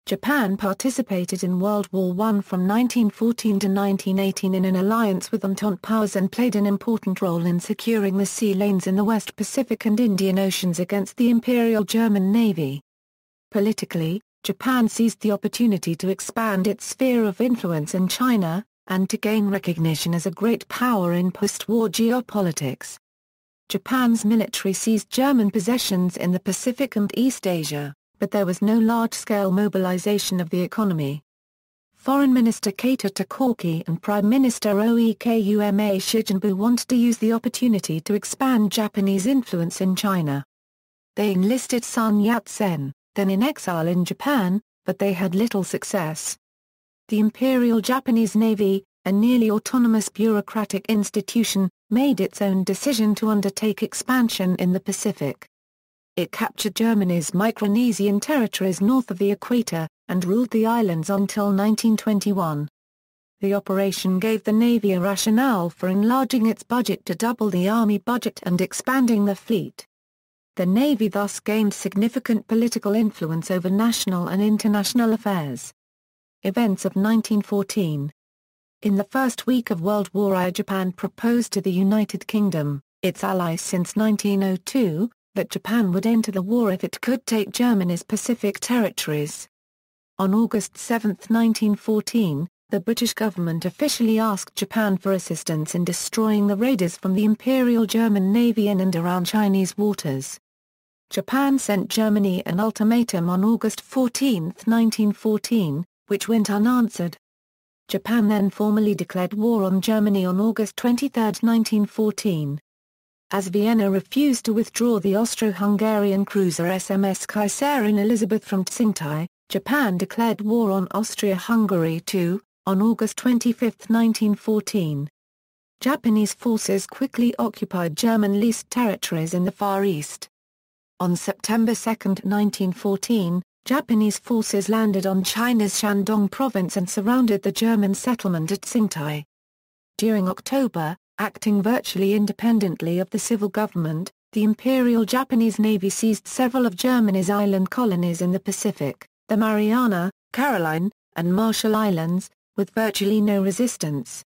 Japan participated in World War I from 1914 to 1918 in an alliance with Entente Powers and played an important role in securing the sea lanes in the West Pacific and Indian Oceans against the Imperial German Navy. Politically, Japan seized the opportunity to expand its sphere of influence in China, and to gain recognition as a great power in post-war geopolitics. Japan's military seized German possessions in the Pacific and East Asia, but there was no large-scale mobilization of the economy. Foreign Minister Katō Takaaki and Prime Minister Ōkuma Shigenobu wanted to use the opportunity to expand Japanese influence in China. They enlisted Sun Yat-sen, then in exile in Japan, but they had little success. The Imperial Japanese Navy, a nearly autonomous bureaucratic institution, made its own decision to undertake expansion in the Pacific. It captured Germany's Micronesian territories north of the equator, and ruled the islands until 1921. The operation gave the Navy a rationale for enlarging its budget to double the Army budget and expanding the fleet. The Navy thus gained significant political influence over national and international affairs. Events of 1914. In the first week of World War I, Japan proposed to the United Kingdom, its ally since 1902, that Japan would enter the war if it could take Germany's Pacific territories. On August 7, 1914, the British government officially asked Japan for assistance in destroying the raiders from the Imperial German Navy in and around Chinese waters. Japan sent Germany an ultimatum on August 14, 1914, which went unanswered. Japan then formally declared war on Germany on August 23, 1914. As Vienna refused to withdraw the Austro-Hungarian cruiser SMS Kaiserin Elizabeth from Tsingtao, Japan declared war on Austria-Hungary too, on August 25, 1914. Japanese forces quickly occupied German-leased territories in the Far East. On September 2, 1914, Japanese forces landed on China's Shandong province and surrounded the German settlement at Tsingtao. During October, acting virtually independently of the civil government, the Imperial Japanese Navy seized several of Germany's island colonies in the Pacific, the Mariana, Caroline, and Marshall Islands, with virtually no resistance.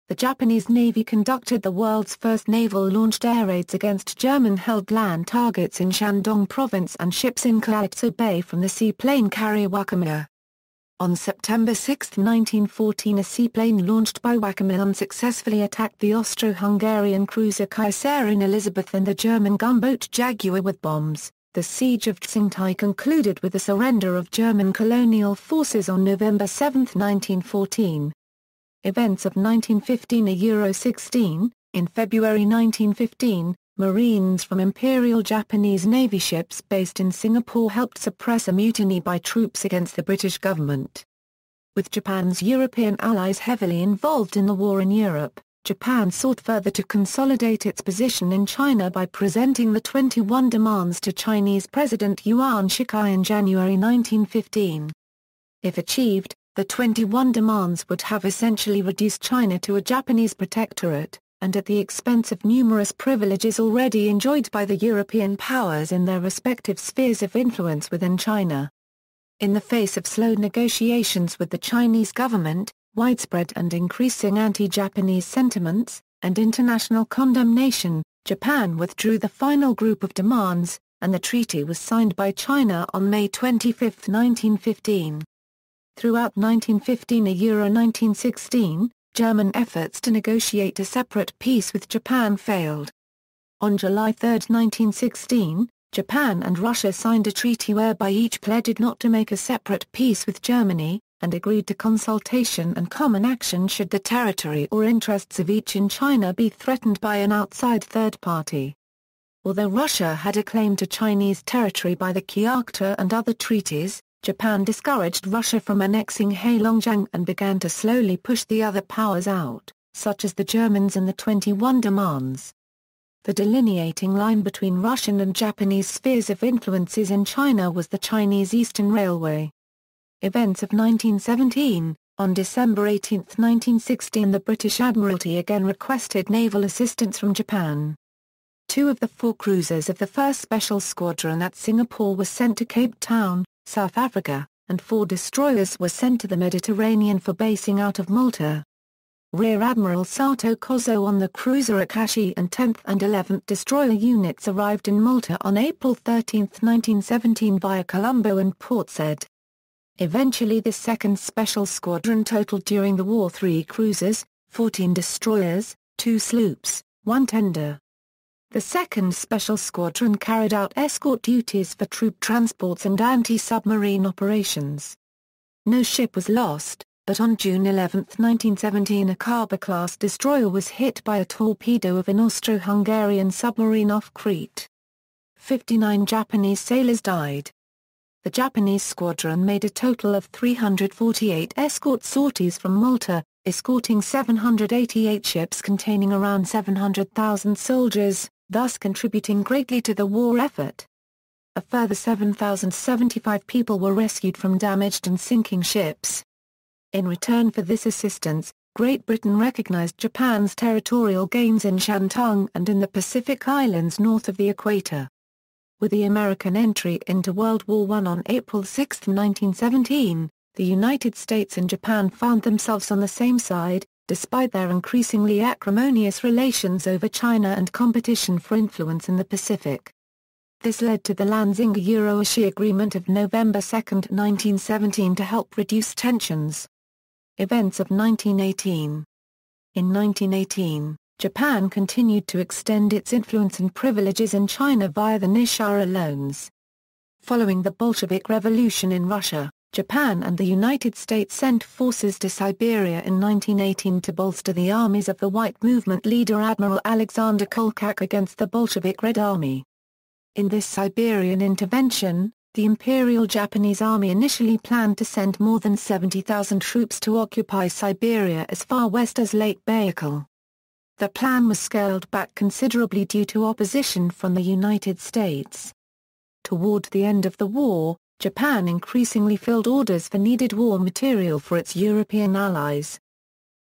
The Japanese Navy conducted the world's first naval-launched air raids against German-held land targets in Shandong province and ships in Katō Bay from the seaplane carrier Ōkuma. On September 6, 1914, a seaplane launched by Ōkuma unsuccessfully attacked the Austro-Hungarian cruiser Kaiserin Elizabeth and the German gunboat Jaguar with bombs. The siege of Tsingtao concluded with the surrender of German colonial forces on November 7, 1914. Events of 1915 Euro 16, in February 1915, Marines from Imperial Japanese Navy ships based in Singapore helped suppress a mutiny by troops against the British government. With Japan's European allies heavily involved in the war in Europe, Japan sought further to consolidate its position in China by presenting the 21 demands to Chinese President Yuan Shikai in January 1915. If achieved, the 21 demands would have essentially reduced China to a Japanese protectorate, and at the expense of numerous privileges already enjoyed by the European powers in their respective spheres of influence within China. In the face of slow negotiations with the Chinese government, widespread and increasing anti-Japanese sentiments, and international condemnation, Japan withdrew the final group of demands, and the treaty was signed by China on May 25, 1915. Throughout 1915 Euro 1916, German efforts to negotiate a separate peace with Japan failed. On July 3, 1916, Japan and Russia signed a treaty whereby each pledged not to make a separate peace with Germany, and agreed to consultation and common action should the territory or interests of each in China be threatened by an outside third party. Although Russia had a claim to Chinese territory by the Kyoto and other treaties, Japan discouraged Russia from annexing Heilongjiang and began to slowly push the other powers out, such as the Germans in the 21 demands. The delineating line between Russian and Japanese spheres of influences in China was the Chinese Eastern Railway. Events of 1917, on December 18, 1916, the British Admiralty again requested naval assistance from Japan. 2 of the 4 cruisers of the 1st Special Squadron at Singapore were sent to Cape Town, South Africa, and 4 destroyers were sent to the Mediterranean for basing out of Malta. Rear Admiral Sato Kozo on the cruiser Akashi and 10th and 11th Destroyer units arrived in Malta on April 13, 1917 via Colombo and Port Said. Eventually this 2nd Special Squadron totaled during the war 3 cruisers, 14 destroyers, 2 sloops, 1 tender. The 2nd Special Squadron carried out escort duties for troop transports and anti-submarine operations. No ship was lost, but on June 11, 1917 a Kaba-class destroyer was hit by a torpedo of an Austro-Hungarian submarine off Crete. 59 Japanese sailors died. The Japanese squadron made a total of 348 escort sorties from Malta, escorting 788 ships containing around 700,000 soldiers, thus contributing greatly to the war effort. A further 7,075 people were rescued from damaged and sinking ships. In return for this assistance, Great Britain recognized Japan's territorial gains in Shantung and in the Pacific Islands north of the equator. With the American entry into World War I on April 6, 1917, the United States and Japan found themselves on the same side, despite their increasingly acrimonious relations over China and competition for influence in the Pacific. This led to the Lanzinger-Uruishi Agreement of November 2, 1917 to help reduce tensions. Events of 1918. In 1918, Japan continued to extend its influence and privileges in China via the Nishara loans. Following the Bolshevik Revolution in Russia, Japan and the United States sent forces to Siberia in 1918 to bolster the armies of the White Movement leader Admiral Alexander Kolchak against the Bolshevik Red Army. In this Siberian intervention, the Imperial Japanese Army initially planned to send more than 70,000 troops to occupy Siberia as far west as Lake Baikal. The plan was scaled back considerably due to opposition from the United States. Toward the end of the war, Japan increasingly filled orders for needed war material for its European allies.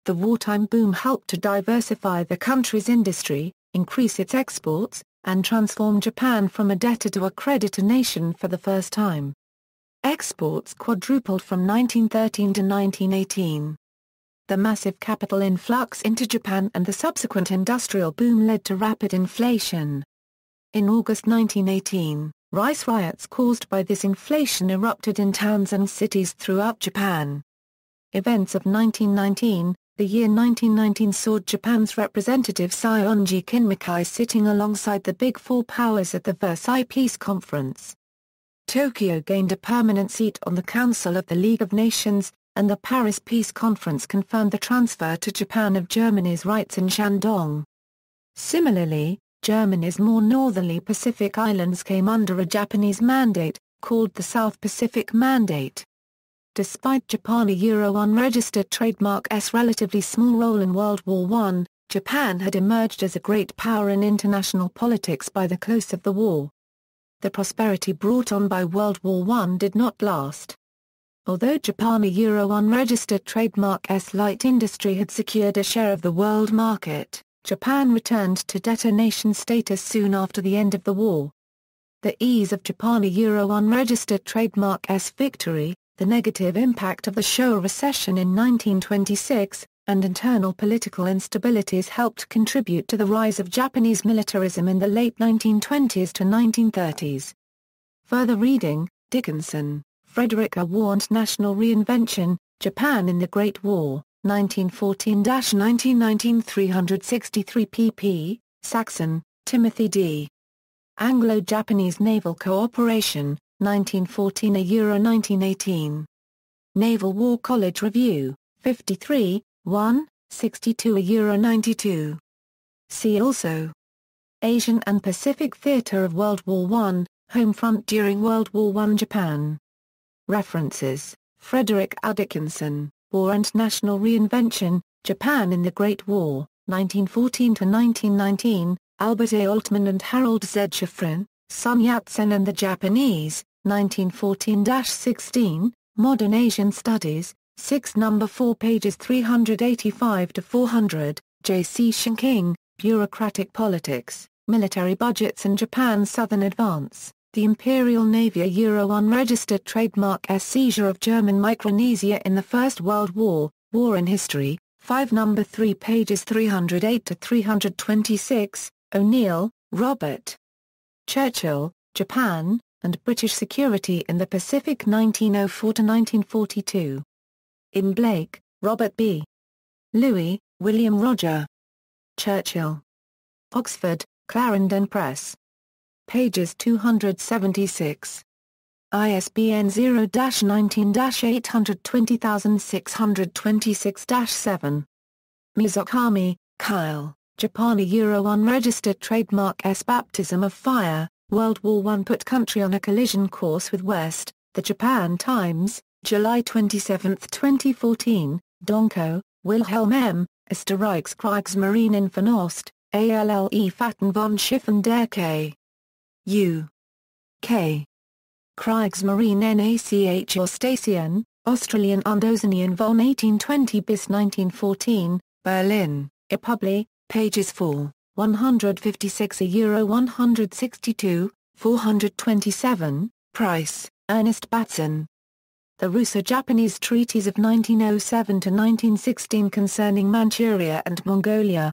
The wartime boom helped to diversify the country's industry, increase its exports, and transform Japan from a debtor to a creditor nation for the first time. Exports quadrupled from 1913 to 1918. The massive capital influx into Japan and the subsequent industrial boom led to rapid inflation. In August 1918, rice riots caused by this inflation erupted in towns and cities throughout Japan. Events of 1919. The year 1919 saw Japan's representative Saionji Kinmakai sitting alongside the Big Four powers at the Versailles Peace Conference. Tokyo gained a permanent seat on the Council of the League of Nations, and the Paris Peace Conference confirmed the transfer to Japan of Germany's rights in Shandong. Similarly, Germany's more northerly Pacific islands came under a Japanese mandate, called the South Pacific Mandate. Despite Japan-Euro unregistered trademark's relatively small role in World War I, Japan had emerged as a great power in international politics by the close of the war. The prosperity brought on by World War I did not last. Although Japan-Euro unregistered trademark's light industry had secured a share of the world market, Japan returned to debtor nation status soon after the end of the war. The ease of Japan-Euro unregistered trademark's victory, the negative impact of the Showa recession in 1926, and internal political instabilities helped contribute to the rise of Japanese militarism in the late 1920s to 1930s. Further reading, Dickinson, Frederick A. War and National Reinvention, Japan in the Great War, 1914-1919 363 pp. Saxon, Timothy D. Anglo-Japanese Naval Cooperation, 1914 a Euro 1918. Naval War College Review, 53, 1, 62 a Euro 92. See also: Asian and Pacific Theater of World War I, Home Front during World War I Japan. References: Frederick A. Dickinson, War and National Reinvention, Japan in the Great War, 1914-1919, Albert A. Altman and Harold Z. Shafrin, Sun Yat-sen and the Japanese, 1914-16, Modern Asian Studies, 6 No. 4 pages 385-400, J. C. Shinking, Bureaucratic Politics, Military Budgets and Japan's Southern Advance. The Imperial Navy, a Euro unregistered trademark as seizure of German Micronesia in the First World War, War in History, 5 No. 3 pages 308-326, O'Neill, Robert. Churchill, Japan, and British Security in the Pacific 1904-1942. In Blake, Robert B. Louis, William Roger. Churchill. Oxford, Clarendon Press. Pages 276. ISBN 0-19-820626-7. Mizukami, Kyle, Japan, a Euro unregistered trademark as baptism of fire, World War I put country on a collision course with West, The Japan Times, July 27, 2014, Donko, Wilhelm M., Erster Reichskriegsmarine von Ost, ALLE Fatten von Schiffen der K. U. K. Kriegsmarine NACH Ostasien, Australian und Oceanian von 1820 bis 1914, Berlin, Republi, pages 4, 156 a Euro 162, 427, Price, Ernest Batson. The Russo-Japanese Treaties of 1907 to 1916 concerning Manchuria and Mongolia.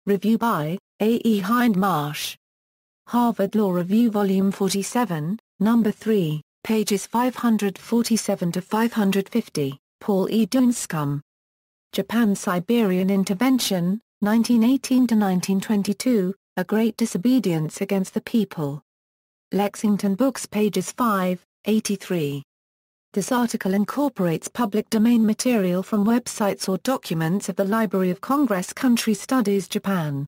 Review by A. E. Hindmarsh. Harvard Law Review Volume 47, No. 3, pages 547 to 550, Paul E. Dunscombe. Japan-Siberian Intervention, 1918 to 1922, A Great Disobedience Against the People. Lexington Books, pages 5, 83. This article incorporates public domain material from websites or documents of the Library of Congress. Country Studies Japan.